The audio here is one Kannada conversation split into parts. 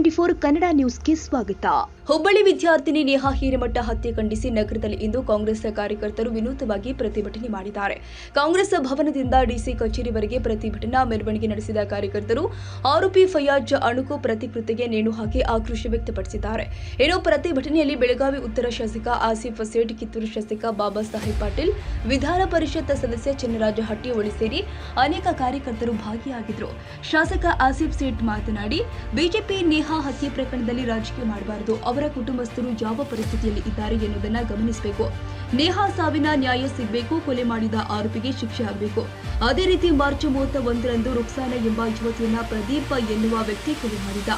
N24 ಕನ್ನಡ ನ್ಯೂಸ್ಗೆ ಸ್ವಾಗತ. ಹುಬ್ಬಳ್ಳಿ ವಿದ್ಯಾರ್ಥಿನಿ ನೇಹಾ ಹಿರೇಮಠ ಹತ್ಯೆ ಖಂಡಿಸಿ ನಗರದಲ್ಲಿ ಇಂದು ಕಾಂಗ್ರೆಸ್ ಕಾರ್ಯಕರ್ತರು ವಿನೂತವಾಗಿ ಪ್ರತಿಭಟನೆ ಮಾಡಿದ್ದಾರೆ. ಕಾಂಗ್ರೆಸ್ ಭವನದಿಂದ ಡಿಸಿ ಕಚೇರಿವರೆಗೆ ಪ್ರತಿಭಟನಾ ಮೆರವಣಿಗೆ ನಡೆಸಿದ ಕಾರ್ಯಕರ್ತರು ಆರೋಪಿ ಫಯಾಜ್ ಅಣುಕು ಪ್ರತಿಕೃತಿಗೆ ನೇಣು ಹಾಕಿ ಆಕ್ರೋಶ ವ್ಯಕ್ತಪಡಿಸಿದ್ದಾರೆ. ಇನ್ನು ಪ್ರತಿಭಟನೆಯಲ್ಲಿ ಬೆಳಗಾವಿ ಉತ್ತರ ಶಾಸಕ ಆಸಿಫ್ ಸೇಠ್, ಕಿತ್ತೂರು ಶಾಸಕ ಬಾಬಾ ಸಾಹೇಬ್ ಪಾಟೀಲ್, ವಿಧಾನ ಪರಿಷತ್ ಸದಸ್ಯ ಚನ್ನರಾಜ ಹಟ್ಟಿಹೊಳಿ ಸೇರಿ ಅನೇಕ ಕಾರ್ಯಕರ್ತರು ಭಾಗಿಯಾಗಿದ್ದರು. ಶಾಸಕ ಆಸಿಫ್ ಸೇಠ್ ಮಾತನಾಡಿ, ಬಿಜೆಪಿ ನೇಹಾ ಹತ್ಯೆ ಪ್ರಕರಣದಲ್ಲಿ ರಾಜಕೀಯ ಮಾಡಬಾರದು. ಅವರ ಕುಟುಂಬಸ್ಥರು ಯಾವ ಪರಿಸ್ಥಿತಿಯಲ್ಲಿ ಇದ್ದಾರೆ ಎನ್ನುವುದನ್ನು ಗಮನಿಸಬೇಕು. ನೇಹಾ ಸಾವಿನ ನ್ಯಾಯ ಸಿಗಬೇಕು. ಕೊಲೆ ಮಾಡಿದ ಆರೋಪಿಗೆ ಶಿಕ್ಷೆ ಆಗಬೇಕು. ಅದೇ ರೀತಿ ಮಾರ್ಚ್ 31ರಂದು ರುಕ್ಸಾನಾ ಎಂಬ ಯುವತಿಯನ್ನ ಪ್ರದೀಪ್ ಎನ್ನುವ ವ್ಯಕ್ತಿ ಕೊಲೆ ಮಾಡಿದ್ದ.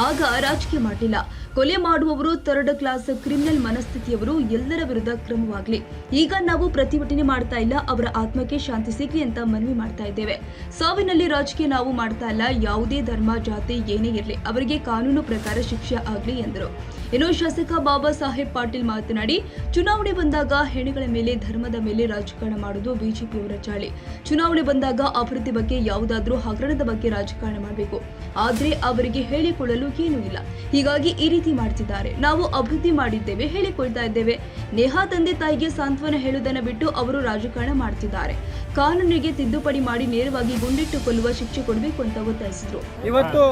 ಆಗ ರಾಜಕೀಯ ಮಾಡಲಿಲ್ಲ. ಕೊಲೆ ಮಾಡುವವರು ಥರ್ಡ್ ಕ್ಲಾಸ್ ಕ್ರಿಮಿನಲ್ ಮನಸ್ಥಿತಿಯವರು. ಎಲ್ಲರ ವಿರುದ್ಧ ಕ್ರಮವಾಗಲಿ. ಈಗ ನಾವು ಪ್ರತಿಭಟನೆ ಮಾಡ್ತಾ ಇಲ್ಲ, ಅವರ ಆತ್ಮಕ್ಕೆ ಶಾಂತಿ ಸಿಗಲಿ ಅಂತ ಮನವಿ ಮಾಡ್ತಾ ಇದ್ದೇವೆ. ಸಾವಿನಲ್ಲಿ ರಾಜಕೀಯ ನಾವು ಮಾಡ್ತಾ ಇಲ್ಲ. ಯಾವುದೇ ಧರ್ಮ, ಜಾತಿ ಏನೇ ಇರಲಿ, ಅವರಿಗೆ ಕಾನೂನು ಪ್ರಕಾರ ಶಿಕ್ಷೆ ಆಗಲಿ ಎಂದರು. ಇನ್ನು ಶಾಸಕ ಬಾಬಾ ಸಾಹೇಬ್ ಪಾಟೀಲ್ ಮಾತನಾಡಿ, ಚುನಾವಣೆ ಬಂದಾಗ ಹೆಣ್ಣುಗಳ ಮೇಲೆ, ಧರ್ಮದ ಮೇಲೆ ರಾಜಕಾರಣ ಮಾಡುವುದು ಬಿಜೆಪಿಯವರ ಚಾಳಿ. ಚುನಾವಣೆ ಬಂದಾಗ ಅಭಿವೃದ್ಧಿ ಬಗ್ಗೆ, ಯಾವುದಾದ್ರೂ ಹಗರಣದ ಬಗ್ಗೆ ರಾಜಕಾರಣ ಮಾಡಬೇಕು. ಆದ್ರೆ ಅವರಿಗೆ ಹೇಳಿಕೊಳ್ಳಲು ಏನೂ ಇಲ್ಲ. ಹೀಗಾಗಿ ಈ ರೀತಿ ಮಾಡ್ತಿದ್ದಾರೆ. ನಾವು ಅಭಿವೃದ್ಧಿ ಮಾಡಿದ್ದೇವೆ, ಹೇಳಿಕೊಳ್ತಾ ಇದ್ದೇವೆ. ನೇಹಾ ತಂದೆ ತಾಯಿಗೆ ಸಾಂತ್ವನ ಹೇಳುವುದನ್ನು ಬಿಟ್ಟು ಅವರು ರಾಜಕಾರಣ ಮಾಡ್ತಿದ್ದಾರೆ. ಕಾನೂನಿಗೆ ತಿದ್ದುಪಡಿ ಮಾಡಿ ನೇರವಾಗಿ ಗುಂಡಿಟ್ಟು ಕೊಲ್ಲುವ ಶಿಕ್ಷೆ ಕೊಡಬೇಕು ಅಂತ ಒತ್ತಾಯಿಸಿದರು. ಇವತ್ತು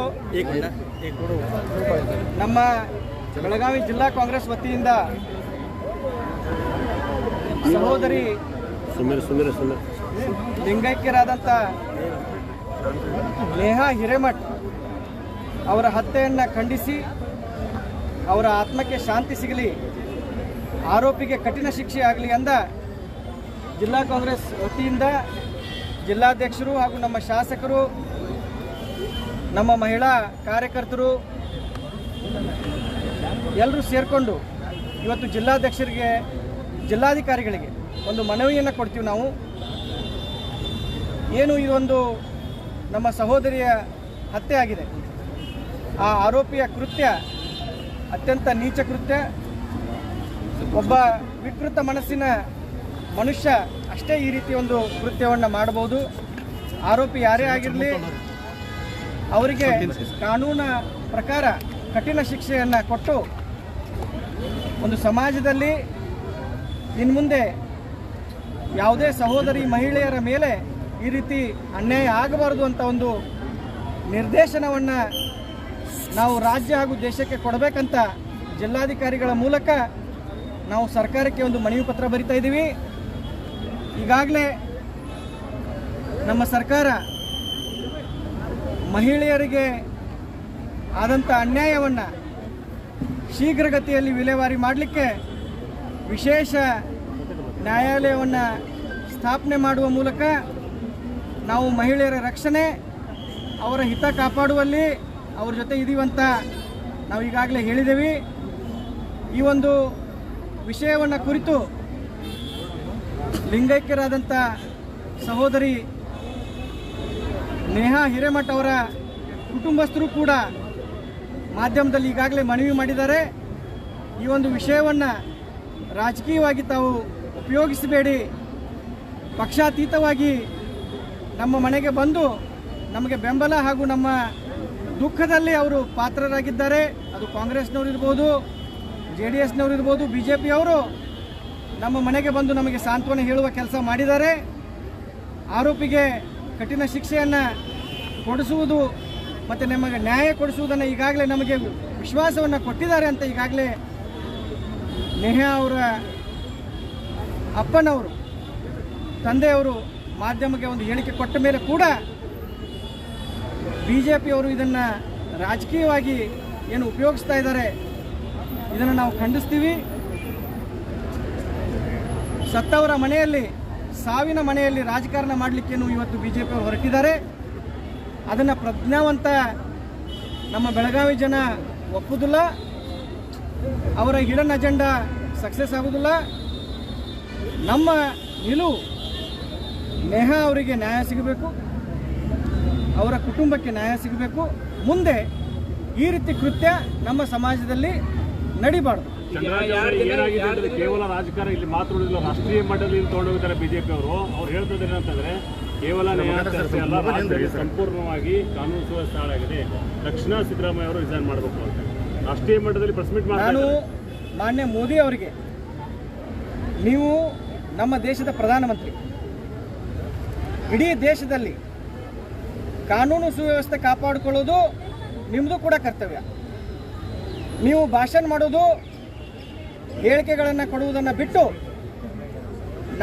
ನಮ್ಮ ಬೆಳಗಾವಿ ಜಿಲ್ಲಾ ಕಾಂಗ್ರೆಸ್ ವತಿಯಿಂದ ಸಹೋದರಿ ಲಿಂಗೈಕ್ಯರಾದಂಥ ನೇಹಾ ಹಿರೇಮಠ್ ಅವರ ಹತ್ಯೆಯನ್ನು ಖಂಡಿಸಿ ಅವರ ಆತ್ಮಕ್ಕೆ ಶಾಂತಿ ಸಿಗಲಿ, ಆರೋಪಿಗೆ ಕಠಿಣ ಶಿಕ್ಷೆ ಆಗಲಿ ಅಂದ ಜಿಲ್ಲಾ ಕಾಂಗ್ರೆಸ್ ವತಿಯಿಂದ ಜಿಲ್ಲಾಧ್ಯಕ್ಷರು ಹಾಗೂ ನಮ್ಮ ಶಾಸಕರು, ನಮ್ಮ ಮಹಿಳಾ ಕಾರ್ಯಕರ್ತರು ಎಲ್ಲರೂ ಸೇರಿಕೊಂಡು ಇವತ್ತು ಜಿಲ್ಲಾಧ್ಯಕ್ಷರಿಗೆ, ಜಿಲ್ಲಾಧಿಕಾರಿಗಳಿಗೆ ಒಂದು ಮನವಿಯನ್ನು ಕೊಡ್ತೀವಿ. ನಾವು ಏನು ಇದೊಂದು ನಮ್ಮ ಸಹೋದರಿಯ ಹತ್ಯೆ ಆಗಿದೆ, ಆ ಆರೋಪಿಯ ಕೃತ್ಯ ಅತ್ಯಂತ ನೀಚ ಕೃತ್ಯ. ಒಬ್ಬ ವಿಕೃತ ಮನಸ್ಸಿನ ಮನುಷ್ಯ ಅಷ್ಟೇ ಈ ರೀತಿ ಒಂದು ಕೃತ್ಯವನ್ನು ಮಾಡಬಹುದು. ಆರೋಪಿ ಯಾರೇ ಆಗಿರಲಿ, ಅವರಿಗೆ ಕಾನೂನ ಪ್ರಕಾರ ಕಠಿಣ ಶಿಕ್ಷೆಯನ್ನು ಕೊಟ್ಟು ಒಂದು ಸಮಾಜದಲ್ಲಿ ಇನ್ನು ಮುಂದೆ ಯಾವುದೇ ಸಹೋದರಿ ಮಹಿಳೆಯರ ಮೇಲೆ ಈ ರೀತಿ ಅನ್ಯಾಯ ಆಗಬಾರದು ಅಂತ ಒಂದು ನಿರ್ದೇಶನವನ್ನು ನಾವು ರಾಜ್ಯ ಹಾಗೂ ದೇಶಕ್ಕೆ ಕೊಡಬೇಕಂತ ಜಿಲ್ಲಾಧಿಕಾರಿಗಳ ಮೂಲಕ ನಾವು ಸರ್ಕಾರಕ್ಕೆ ಒಂದು ಮನವಿ ಪತ್ರ ಬರಿತಾ ಇದ್ದೀವಿ. ಈಗಾಗಲೇ ನಮ್ಮ ಸರ್ಕಾರ ಮಹಿಳೆಯರಿಗೆ ಆದಂಥ ಅನ್ಯಾಯವನ್ನು ಶೀಘ್ರಗತಿಯಲ್ಲಿ ವಿಲೇವಾರಿ ಮಾಡಲಿಕ್ಕೆ ವಿಶೇಷ ನ್ಯಾಯಾಲಯವನ್ನು ಸ್ಥಾಪನೆ ಮಾಡುವ ಮೂಲಕ ನಾವು ಮಹಿಳೆಯರ ರಕ್ಷಣೆ, ಅವರ ಹಿತ ಕಾಪಾಡುವಲ್ಲಿ ಅವ್ರ ಜೊತೆ ಇದೀವಂತ ನಾವು ಈಗಾಗಲೇ ಹೇಳಿದ್ದೇವೆ. ಈ ಒಂದು ವಿಷಯವನ್ನು ಕುರಿತು ಲಿಂಗೈಕ್ಯರಾದಂಥ ಸಹೋದರಿ ನೇಹಾ ಹಿರೇಮಠ್ ಅವರ ಕುಟುಂಬಸ್ಥರು ಕೂಡ ಮಾಧ್ಯಮದಲ್ಲಿ ಈಗಾಗಲೇ ಮನವಿ ಮಾಡಿದ್ದಾರೆ. ಈ ಒಂದು ವಿಷಯವನ್ನು ರಾಜಕೀಯವಾಗಿ ತಾವು ಉಪಯೋಗಿಸಬೇಡಿ, ಪಕ್ಷಾತೀತವಾಗಿ ನಮ್ಮ ಮನೆಗೆ ಬಂದು ನಮಗೆ ಬೆಂಬಲ ಹಾಗೂ ನಮ್ಮ ದುಃಖದಲ್ಲಿ ಅವರು ಪಾತ್ರರಾಗಿದ್ದಾರೆ. ಅದು ಕಾಂಗ್ರೆಸ್ನವರು ಇರ್ಬೋದು, JDSನವರು ಇರ್ಬೋದು, BJPಯವರು ನಮ್ಮ ಮನೆಗೆ ಬಂದು ನಮಗೆ ಸಾಂತ್ವನ ಹೇಳುವ ಕೆಲಸ ಮಾಡಿದ್ದಾರೆ. ಆರೋಪಿಗೆ ಕಠಿಣ ಶಿಕ್ಷೆಯನ್ನು ಕೊಡಿಸುವುದು ಮತ್ತು ನಮಗೆ ನ್ಯಾಯ ಕೊಡಿಸುವುದನ್ನು ಈಗಾಗಲೇ ನಮಗೆ ವಿಶ್ವಾಸವನ್ನು ಕೊಟ್ಟಿದ್ದಾರೆ ಅಂತ ಈಗಾಗಲೇ ನೇಹಾ ಅವರ ಅಪ್ಪನವರು, ತಂದೆಯವರು ಮಾಧ್ಯಮಕ್ಕೆ ಒಂದು ಹೇಳಿಕೆ ಕೊಟ್ಟ ಮೇಲೆ ಕೂಡ BJPಯವರು ಇದನ್ನು ರಾಜಕೀಯವಾಗಿ ಏನು ಉಪಯೋಗಿಸ್ತಾ ಇದ್ದಾರೆ, ಇದನ್ನು ನಾವು ಖಂಡಿಸ್ತೀವಿ. ಸತ್ತವರ ಮನೆಯಲ್ಲಿ, ಸಾವಿನ ಮನೆಯಲ್ಲಿ ರಾಜಕಾರಣ ಮಾಡಲಿಕ್ಕೇನು ಇವತ್ತು BJPಯವರು ಹೊರಟಿದ್ದಾರೆ. ಅದನ್ನು ಪ್ರಜ್ಞಾವಂತ ನಮ್ಮ ಬೆಳಗಾವಿ ಜನ ಒಪ್ಪುವುದಿಲ್ಲ. ಅವರ ಹಿಡನ್ ಅಜೆಂಡಾ ಸಕ್ಸಸ್ ಆಗೋದಿಲ್ಲ. ನಮ್ಮ ನಿಲುವು ನೇಹಾ ಅವರಿಗೆ ನ್ಯಾಯ ಸಿಗಬೇಕು, ಅವರ ಕುಟುಂಬಕ್ಕೆ ನ್ಯಾಯ ಸಿಗಬೇಕು. ಮುಂದೆ ಈ ರೀತಿ ಕೃತ್ಯ ನಮ್ಮ ಸಮಾಜದಲ್ಲಿ ನಡಿಬಾರ್ದು. ಕೇವಲ ರಾಜಕಾರಣ ಇಲ್ಲಿ ಮಾತ್ರ ರಾಷ್ಟ್ರೀಯ ಮಟ್ಟದಲ್ಲಿ ತಗೊಂಡೋಗಿದ್ದಾರೆ ಬಿಜೆಪಿ ಅವರು. ಅವ್ರು ಹೇಳ್ತಿದ್ದಾರೆ ಏನಂತಂದ್ರೆ ಕೇವಲ ನ್ಯಾಯಾಧೀಶ ಅಲ್ಲ, ರಾಜ್ಯದಲ್ಲಿ ಸಂಪೂರ್ಣವಾಗಿ ಕಾನೂನು ಸುವ್ಯವಸ್ಥೆ ಹಾಳಾಗಿದೆ. ತಕ್ಷಣ ಸಿದ್ದರಾಮಯ್ಯ ಅವರು ರಿಸೈನ್ ಮಾಡಬೇಕು ಅಂತ ರಾಷ್ಟ್ರೀಯ ಮಟ್ಟದಲ್ಲಿ ಪ್ರೆಸ್ ಮೀಟ್ ನಾನು ಮಾನ್ಯ ಮೋದಿ ಅವರಿಗೆ, ನೀವು ನಮ್ಮ ದೇಶದ ಪ್ರಧಾನಮಂತ್ರಿ, ಇಡೀ ದೇಶದಲ್ಲಿ ಕಾನೂನು ಸುವ್ಯವಸ್ಥೆ ಕಾಪಾಡಿಕೊಳ್ಳೋದು ನಿಮ್ಮದು ಕೂಡ ಕರ್ತವ್ಯ. ನೀವು ಭಾಷಣ ಮಾಡೋದು, ಹೇಳಿಕೆಗಳನ್ನು ಕೊಡುವುದನ್ನು ಬಿಟ್ಟು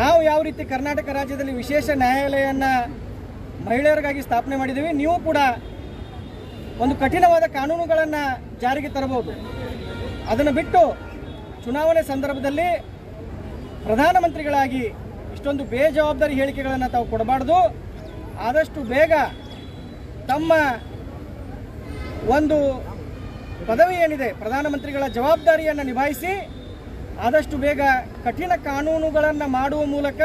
ನಾವು ಯಾವ ರೀತಿ ಕರ್ನಾಟಕ ರಾಜ್ಯದಲ್ಲಿ ವಿಶೇಷ ನ್ಯಾಯಾಲಯವನ್ನು ಮಹಿಳೆಯರಿಗಾಗಿ ಸ್ಥಾಪನೆ ಮಾಡಿದ್ದೀವಿ, ನೀವು ಕೂಡ ಒಂದು ಕಠಿಣವಾದ ಕಾನೂನುಗಳನ್ನು ಜಾರಿಗೆ ತರಬಹುದು. ಅದನ್ನು ಬಿಟ್ಟು ಚುನಾವಣೆ ಸಂದರ್ಭದಲ್ಲಿ ಪ್ರಧಾನಮಂತ್ರಿಗಳಾಗಿ ಇಷ್ಟೊಂದು ಬೇಜವಾಬ್ದಾರಿ ಹೇಳಿಕೆಗಳನ್ನು ತಾವು ಕೊಡಬಾರ್ದು. ಆದಷ್ಟು ಬೇಗ ತಮ್ಮ ಒಂದು ಪದವಿ ಏನಿದೆ, ಪ್ರಧಾನಮಂತ್ರಿಗಳ ಜವಾಬ್ದಾರಿಯನ್ನು ನಿಭಾಯಿಸಿ ಆದಷ್ಟು ಬೇಗ ಕಠಿಣ ಕಾನೂನುಗಳನ್ನು ಮಾಡುವ ಮೂಲಕ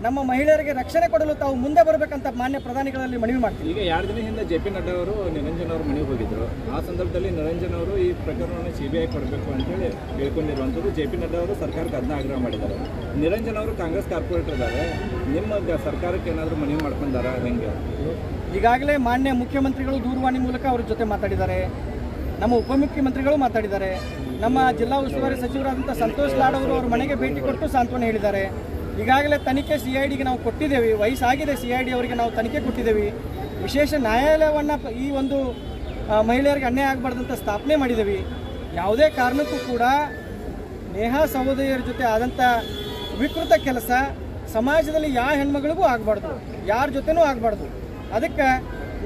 ನಮ್ಮ ಮಹಿಳೆಯರಿಗೆ ರಕ್ಷಣೆ ಕೊಡಲು ತಾವು ಮುಂದೆ ಬರಬೇಕಂತ ಮಾನ್ಯ ಪ್ರಧಾನಿಗಳಲ್ಲಿ ಮನವಿ ಮಾಡ್ತೀವಿ. ಈಗ 2 ದಿನ ಹಿಂದೆ ಜೆ ಪಿ ನಡ್ಡಾ ಅವರು ನಿರಂಜನ್ ಅವ್ರ ಮನೆಗೆ ಹೋಗಿದ್ರು. ಆ ಸಂದರ್ಭದಲ್ಲಿ ನಿರಂಜನ್ ಅವರು ಈ ಪ್ರಕರಣವನ್ನು CBI ಕೊಡಬೇಕು ಅಂತೇಳಿ ಹೇಳ್ಕೊಂಡಿರುವಂಥದ್ದು. ಜೆ ಪಿ ನಡ್ಡಾ ಅವರು ಸರ್ಕಾರಕ್ಕೆ ಅದನ್ನ ಆಗ್ರಹ ಮಾಡಿದ್ದಾರೆ. ನಿರಂಜನ್ ಅವರು ಕಾಂಗ್ರೆಸ್ ಕಾರ್ಪೊರೇಟರ್ ಇದ್ದಾರೆ, ನಿಮ್ಮ ಸರ್ಕಾರಕ್ಕೆ ಏನಾದರೂ ಮನವಿ ಮಾಡ್ಕೊಂಡಾರ ಹೆಂಗೆ? ಈಗಾಗಲೇ ಮಾನ್ಯ ಮುಖ್ಯಮಂತ್ರಿಗಳು ದೂರವಾಣಿ ಮೂಲಕ ಅವ್ರ ಜೊತೆ ಮಾತಾಡಿದ್ದಾರೆ, ನಮ್ಮ ಉಪಮುಖ್ಯಮಂತ್ರಿಗಳು ಮಾತಾಡಿದ್ದಾರೆ, ನಮ್ಮ ಜಿಲ್ಲಾ ಉಸ್ತುವಾರಿ ಸಚಿವರಾದಂಥ ಸಂತೋಷ್ ಲಾಡ್ ಅವರು ಅವ್ರ ಮನೆಗೆ ಭೇಟಿ ಕೊಟ್ಟು ಸಾಂತ್ವನ ಹೇಳಿದ್ದಾರೆ. ಈಗಾಗಲೇ ತನಿಖೆ CIDಗೆ ನಾವು ಕೊಟ್ಟಿದ್ದೇವೆ, ವಯಸ್ಸಾಗಿದೆ CID ಅವರಿಗೆ ನಾವು ತನಿಖೆ ಕೊಟ್ಟಿದ್ದೇವೆ. ವಿಶೇಷ ನ್ಯಾಯಾಲಯವನ್ನು ಈ ಒಂದು ಮಹಿಳೆಯರಿಗೆ ಅನ್ಯಾಯ ಆಗಬಾರ್ದಂತ ಸ್ಥಾಪನೆ ಮಾಡಿದ್ದೇವೆ. ಯಾವುದೇ ಕಾರಣಕ್ಕೂ ಕೂಡ ನೇಹಾ ಸಹೋದರಿಯರ ಜೊತೆ ಆದಂಥ ವಿಕೃತ ಕೆಲಸ ಸಮಾಜದಲ್ಲಿ ಯಾವ ಹೆಣ್ಮಗಳಿಗೂ ಆಗಬಾರ್ದು, ಯಾರ ಜೊತೆನೂ ಆಗಬಾರ್ದು. ಅದಕ್ಕೆ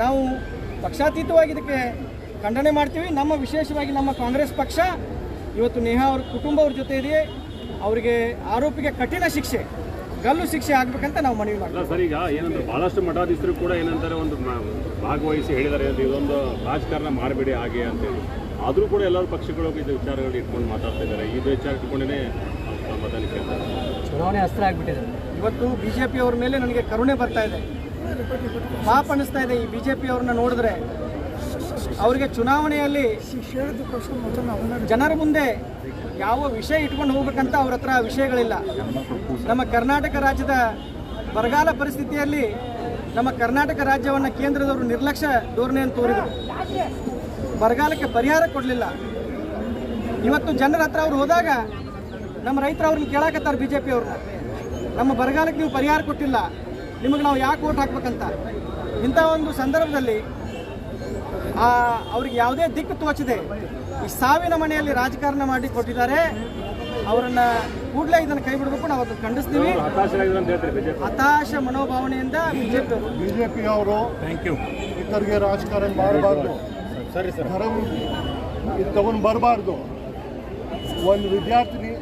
ನಾವು ಪಕ್ಷಾತೀತವಾಗಿ ಇದಕ್ಕೆ ಖಂಡನೆ ಮಾಡ್ತೀವಿ. ನಮ್ಮ ವಿಶೇಷವಾಗಿ ನಮ್ಮ ಕಾಂಗ್ರೆಸ್ ಪಕ್ಷ ಇವತ್ತು ನೇಹಾ ಅವ್ರ ಕುಟುಂಬ ಅವ್ರ ಜೊತೆ ಇದೆ. ಅವರಿಗೆ ಆರೋಪಿಗೆ ಕಠಿಣ ಶಿಕ್ಷೆ, ಗಲ್ಲು ಶಿಕ್ಷೆ ಆಗಬೇಕಂತ ನಾವು ಮನವಿ ಮಾಡ್ತೀವಿ. ಸರ್, ಈಗ ಏನಂದ್ರೆ ಭಾಳಷ್ಟು ಮಠಾಧೀಶರು ಕೂಡ ಏನಂತಾರೆ, ಒಂದು ಭಾಗವಹಿಸಿ ಹೇಳಿದ್ದಾರೆ, ಇದೊಂದು ರಾಜಕಾರಣ ಮಾಡಬೇಡಿ ಹಾಗೆ ಅಂತೇಳಿ. ಆದರೂ ಕೂಡ ಎಲ್ಲರೂ ಪಕ್ಷಗಳು ಇದು ವಿಚಾರಗಳು ಇಟ್ಕೊಂಡು ಮಾತಾಡ್ತಾ ಇದ್ದಾರೆ. ಇದು ವಿಚಾರ ಇಟ್ಕೊಂಡೇ ಮತದಾನ ಕೇಳ್ತಾರೆ. ಚುನಾವಣೆ ಅಸ್ತ್ರ ಆಗಿಬಿಟ್ಟಿದೆ. ಇವತ್ತು BJP ಅವ್ರ ಮೇಲೆ ನನಗೆ ಕರುಣೆ ಬರ್ತಾ ಇದೆ, ಪಾಪ ಅನ್ನಿಸ್ತಾ ಇದೆ. ಈ BJP ಅವ್ರನ್ನ ನೋಡಿದ್ರೆ ಅವರಿಗೆ ಚುನಾವಣೆಯಲ್ಲಿ ಜನರ ಮುಂದೆ ಯಾವ ವಿಷಯ ಇಟ್ಕೊಂಡು ಹೋಗ್ಬೇಕಂತ ಅವ್ರ ಹತ್ರ ವಿಷಯಗಳಿಲ್ಲ. ನಮ್ಮ ಕರ್ನಾಟಕ ರಾಜ್ಯದ ಬರಗಾಲ ಪರಿಸ್ಥಿತಿಯಲ್ಲಿ ನಮ್ಮ ಕರ್ನಾಟಕ ರಾಜ್ಯವನ್ನು ಕೇಂದ್ರದವರು ನಿರ್ಲಕ್ಷ್ಯ ಧೋರಣೆಯನ್ನು ತೋರಿದರು. ಬರಗಾಲಕ್ಕೆ ಪರಿಹಾರ ಕೊಡಲಿಲ್ಲ. ಇವತ್ತು ಜನರ ಹತ್ರ ಅವ್ರು ಹೋದಾಗ ನಮ್ಮ ರೈತರು ಅವ್ರನ್ನ ಕೇಳಾಕತ್ತಾರೆ BJP ಅವ್ರನ್ನ, ನಮ್ಮ ಬರಗಾಲಕ್ಕೆ ನೀವು ಪರಿಹಾರ ಕೊಟ್ಟಿಲ್ಲ, ನಿಮಗೆ ನಾವು ಯಾಕೆ ವೋಟ್ ಹಾಕ್ಬೇಕಂತ. ಇಂಥ ಒಂದು ಸಂದರ್ಭದಲ್ಲಿ ಅವ್ರಿಗೆ ಯಾವುದೇ ದಿಕ್ಕು ತೋಚದೆ ಈ ಸಾವಿನ ಮನೆಯಲ್ಲಿ ರಾಜಕಾರಣ ಮಾಡಿ ಕೊಟ್ಟಿದ್ದಾರೆ. ಅವರನ್ನು ಕೂಡಲೇ ಇದನ್ನು ಕೈ ಬಿಡಬೇಕು, ನಾವು ಅದನ್ನು ಖಂಡಿಸ್ತೀವಿ. ಹತಾಶ ಮನೋಭಾವನೆಯಿಂದ BJP ಅವರು ಇತರಿಗೆ ರಾಜಕಾರಣ ಮಾಡಬಾರ್ದು, ಧರ್ಮ ಇದು ತಗೊಂಡು ಬರಬಾರ್ದು. ಒಂದು ವಿದ್ಯಾರ್ಥಿನಿ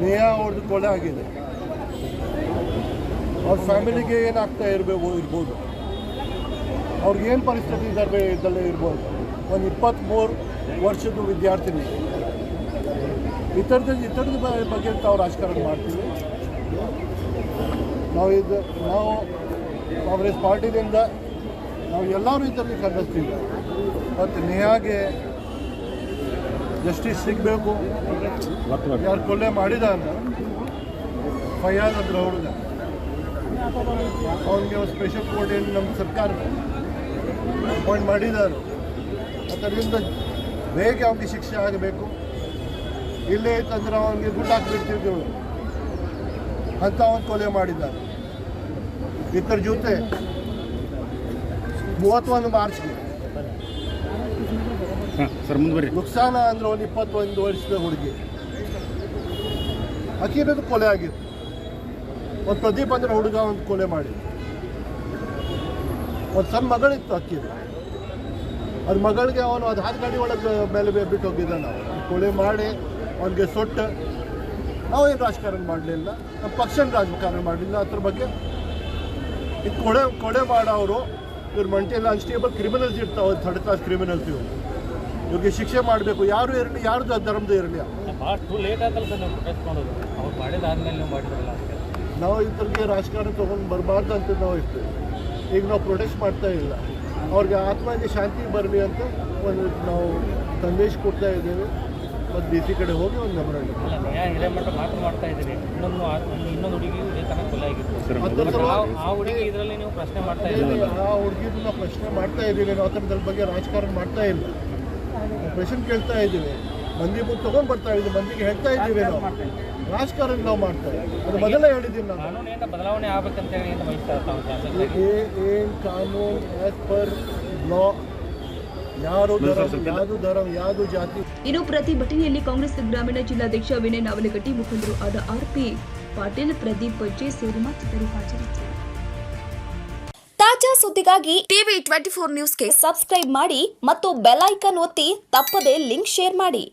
ನೇಹಾ ಅವ್ರದ್ದು ಕೊಲೆ ಆಗಿದೆ, ಅವ್ರ ಫ್ಯಾಮಿಲಿಗೆ ಏನಾಗ್ತಾ ಇರ್ಬೋದು, ಅವ್ರಿಗೇನು ಪರಿಸ್ಥಿತಿ ಇದರಲ್ಲೇ ಇರ್ಬೋದು. ಒಂದು 23 ವರ್ಷದ ವಿದ್ಯಾರ್ಥಿನಿ, ಇತರದ ಬಗ್ಗೆ ನಾವು ರಾಜಕಾರಣ ಮಾಡ್ತೀವಿ. ನಾವು ಕಾಂಗ್ರೆಸ್ ಪಾರ್ಟಿಯಿಂದ ನಾವು ಎಲ್ಲರೂ ಇತರಿಗೆ ಖಂಡಿಸ್ತೀವಿ. ಮತ್ತು ನೇಹಾಗೆ ಜಸ್ಟಿಸ್ ಸಿಗಬೇಕು. ಯಾರು ಕೊಲೆ ಮಾಡಿದ ಅಂತ ಫಯಾಜ್ ಅಂದ್ರೆ ಹುಡುಗ, ಅವನಿಗೆ ಒಂದು ಸ್ಪೆಷಲ್ ಕೋರ್ಟ್ ಏನು ನಮ್ಮ ಸರ್ಕಾರ ಅಪಾಯಿಂಟ್ ಮಾಡಿದ್ದಾರೆ. ಅದರಿಂದ ಬೇಗ ಅವನಿಗೆ ಶಿಕ್ಷೆ ಆಗಬೇಕು. ಇಲ್ಲೇ ಇತ್ತಂದ್ರೆ ಅವನಿಗೆ ದುಡ್ಡು ಹಾಕಿಬಿಡ್ತಿದ್ದೆವು ಅಂತ ಅವನು ಕೊಲೆ ಮಾಡಿದ್ದಾರೆ. ಇತರ ಜೊತೆ 31 ಮಾರ್ಚ್ಗೆ ನುಕ್ಸಾನ ಅಂದ್ರೆ ಒಂದು 21 ವರ್ಷದ ಹುಡುಗಿ, ಅಕ್ಕಿನದು ಕೊಲೆ ಆಗಿತ್ತು. ಒಂದು ಪ್ರದೀಪ್ ಅಂದ್ರೆ ಹುಡುಗ ಒಂದು ಕೊಲೆ ಮಾಡಿ, ಒಂದು ಸಣ್ಣ ಮಗಳಿತ್ತು ಅಕ್ಕಿದು, ಅದು ಮಗಳಿಗೆ ಅವನು ಅದು ಹಾದು ಗಾಡಿ ಒಳಗೆ ಮೇಲೆ ಬಿಟ್ಟು ಹೋಗಿದ್ದಾನೆ. ಕೊಲೆ ಮಾಡಿ ಅವನಿಗೆ ಸೊಟ್ಟು. ನಾವೇನು ರಾಜಕಾರಣ ಮಾಡಲಿಲ್ಲ, ನಮ್ಮ ಪಕ್ಷನ ರಾಜಕಾರಣ ಮಾಡಲಿಲ್ಲ. ಅದ್ರ ಬಗ್ಗೆ ಇದು ಕೊಡೆ ಮಾಡೋರು ಇವ್ರು ಮಂಟಿಯಲ್ಲಿ ಅನ್ಸ್ಟೇಬಲ್ ಕ್ರಿಮಿನಲ್ಸ್ ಇರ್ತಾವೆ, 3rd ಕ್ಲಾಸ್ ಕ್ರಿಮಿನಲ್ಸ್. ಇವ್ರಿಗೆ ಶಿಕ್ಷೆ ಮಾಡಬೇಕು, ಯಾರು ಇರಲಿ, ಯಾರ್ದು ಧರ್ಮದ ಇರಲಿ. ನಾವು ಇತರಿಗೆ ರಾಜಕಾರಣ ತೊಗೊಂಡು ಬರಬಾರ್ದು ಅಂತ ನಾವು ಇರ್ತೀವಿ. ಈಗ ನಾವು ಪ್ರೊಟೆಸ್ಟ್ ಮಾಡ್ತಾ ಇಲ್ಲ, ಅವ್ರಿಗೆ ಆತ್ಮಕ್ಕೆ ಶಾಂತಿ ಬರಲಿ ಅಂತ ಒಂದು ನಾವು ಸಂದೇಶ ಕೊಡ್ತಾ ಇದ್ದೇವೆ. ಮತ್ತು ಡಿ ಸಿ ಕಡೆ ಹೋಗಿ ಒಂದು ಮೆಮೊರಾಂಡಮ್. ಅಲ್ಲ ನ್ಯಾಯ ಹಿರೇಮಠ ಮಾತ್ರ ಮಾಡ್ತಾ ಇದ್ದೀರಿ, ಇನ್ನೊಂದು ಹುಡುಗಿ ಇದೇ ತನಕ ಕೊಲೆ ಆಗಿತ್ತು. ಆ ಹುಡುಗಿ ಇದರಲ್ಲಿ ನೀವು ಪ್ರಶ್ನೆ ಮಾಡ್ತಾ ಇದ್ದೀರಿ. ಆ ಹುಡುಗಿದು ನಾವು ಪ್ರಶ್ನೆ ಮಾಡ್ತಾ ಇದ್ದೀವಿ, ನಾವು ಅದ್ರ ಬಗ್ಗೆ ರಾಜಕಾರಣ ಮಾಡ್ತಾ ಇಲ್ಲ. ಪ್ರಶ್ನೆ ಕೇಳ್ತಾ ಇದ್ದೀವಿ, ಮಂದಿ ಮುಂದೆ ತೊಗೊಂಡು ಬರ್ತಾ ಇದ್ದೀವಿ, ಮಂದಿಗೆ ಹೇಳ್ತಾ ಇದ್ದೀವಿ, ನಾವು ರಾಜಕಾರಣ ನಾವು ಮಾಡ್ತಾ ಇದ್ದೀವಿ. ಅದು ಮೊದಲೇ ಹೇಳಿದ್ದೀವಿ ನಾನು. ಕಾನೂನಿಂದ ಬದಲಾವಣೆ ಆಗ್ಬೇಕಂತೇಳಿ ಏನು ಬಯಸ್ತಾ ಇರ್ತಾವೆ ಏನು ಕಾನೂನು ಆ್ಯಸ್ ಪರ್ ಲಾ, ಯಾವುದು ಜಾತಿ. ಇನ್ನು ಪ್ರತಿಭಟನೆಯಲ್ಲಿ ಕಾಂಗ್ರೆಸ್ ಗ್ರಾಮೀಣ ಜಿಲ್ಲಾಧ್ಯಕ್ಷ ವಿನಯ್ ನಾವಲಗಟ್ಟಿ, ಮುಖಂಡರು ಆದ ಆರ್.ಪಿ. ಪಾಟೀಲ್, ಪ್ರದೀಪ್ ಬಜ್ಜೆ ಸೇರಿ ಮತ್ತಿತರರು ಹಾಜರಿದ್ದರು. ತಾಜಾ ಸುದ್ದಿಗಾಗಿ ಟಿವಿ 24 ನ್ಯೂಸ್ಗೆ ಸಬ್ಸ್ಕ್ರೈಬ್ ಮಾಡಿ ಮತ್ತು ಬೆಲ್ ಐಕಾನ್ ಒತ್ತಿ ತಪ್ಪದೇ ಲಿಂಕ್ ಶೇರ್ ಮಾಡಿ.